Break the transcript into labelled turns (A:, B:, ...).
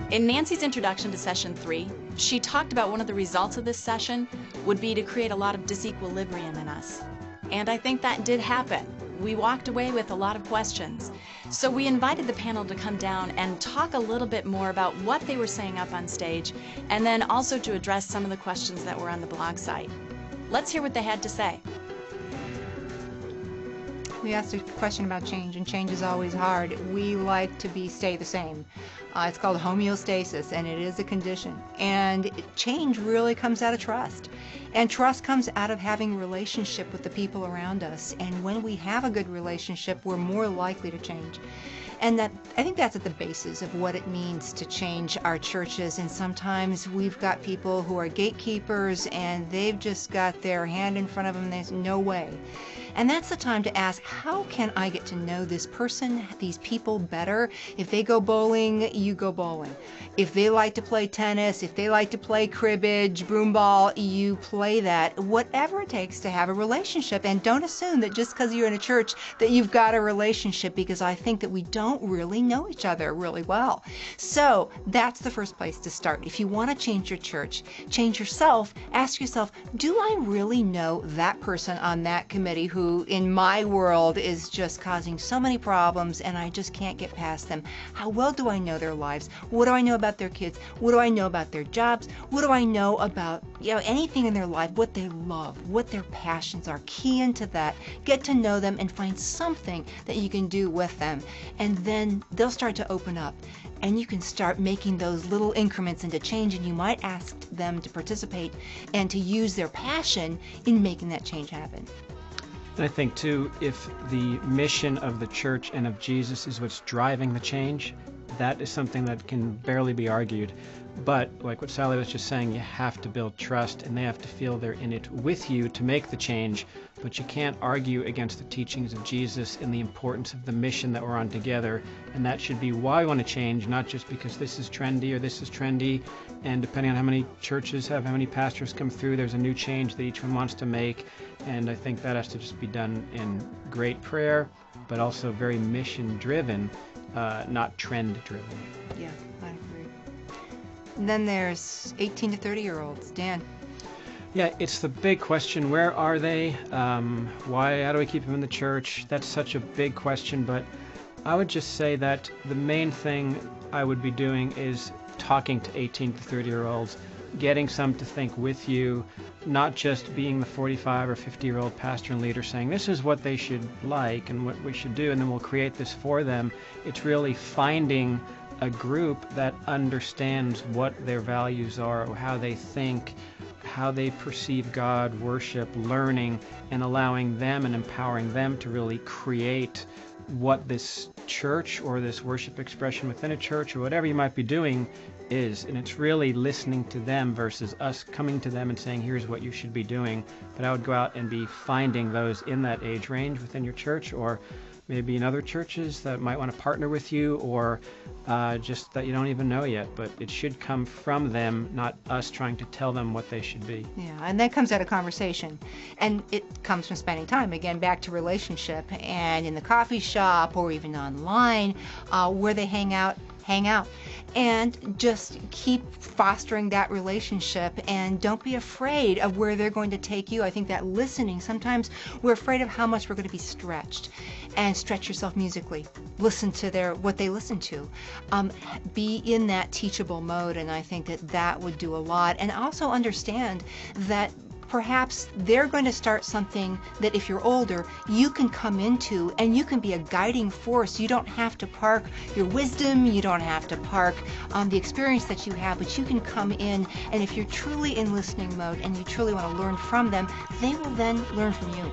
A: In Nancy's introduction to session 3, she talked about one of the results of this session would be to create a lot of disequilibrium in us. And I think that did happen. We walked away with a lot of questions. So we invited the panel to come down and talk a little bit more about what they were saying up on stage, and then also to address some of the questions that were on the blog site. Let's hear what they had to say.
B: We asked a question about change, and change is always hard. We like to stay the same. It's called homeostasis, and it is a condition. And change really comes out of trust. And trust comes out of having a relationship with the people around us. And when we have a good relationship, we're more likely to change. And I think that's at the basis of what it means to change our churches. And sometimes we've got people who are gatekeepers, and they've just got their hand in front of them, and there's no way. And that's the time to ask, how can I get to know this person, these people better? If they go bowling, you go bowling. If they like to play tennis, if they like to play cribbage, broomball, you play that. Whatever it takes to have a relationship. And don't assume that just because you're in a church that you've got a relationship, because I think that we don't really know each other really well. So that's the first place to start. If you want to change your church, change yourself, ask yourself, do I really know that person on that committee who in my world is just causing so many problems and I just can't get past them? How well do I know their lives? What do I know about their kids? What do I know about their jobs? What do I know about anything in their life, what they love, what their passions are? Key into that, get to know them, and find something that you can do with them, and then they'll start to open up, and you can start making those little increments into change, and you might ask them to participate and to use their passion in making that change happen.
C: And I think, too, if the mission of the church and of Jesus is what's driving the change, that is something that can barely be argued. But like what Sally was just saying, you have to build trust, and they have to feel they're in it with you to make the change. But you can't argue against the teachings of Jesus and the importance of the mission that we're on together. And that should be why we want to change, not just because this is trendy or this is trendy. And depending on how many churches have, how many pastors come through, there's a new change that each one wants to make. And I think that has to just be done in great prayer, but also very mission-driven, not trend-driven.
B: Yeah, I agree. And then there's 18 to 30-year-olds. Dan.
C: Yeah, it's the big question. Where are they? How do we keep them in the church? That's such a big question, but I would just say that the main thing I would be doing is talking to 18 to 30-year-olds, getting some to think with you, not just being the 45 or 50-year-old pastor and leader saying this is what they should like and what we should do, and then we'll create this for them. It's really finding a group that understands what their values are, how they think, how they perceive God, worship, learning, and allowing them and empowering them to really create what this church or this worship expression within a church or whatever you might be doing is. And it's really listening to them versus us coming to them and saying, here's what you should be doing. But I would go out and be finding those in that age range within your church, or maybe in other churches that might want to partner with you, or just that you don't even know yet. But it should come from them, not us trying to tell them what they should be.
B: Yeah, and that comes out of conversation. And it comes from spending time, again, back to relationship. And in the coffee shop or even online, where they hang out. And just keep fostering that relationship, and don't be afraid of where they're going to take you. I think that listening, sometimes we're afraid of how much we're going to be stretched. And stretch yourself musically. Listen to what they listen to. Be in that teachable mode, and I think that would do a lot. And also understand that perhaps they're going to start something that if you're older, you can come into, and you can be a guiding force. You don't have to park your wisdom, you don't have to park the experience that you have, but you can come in, and if you're truly in listening mode and you truly want to learn from them, they will then learn from you.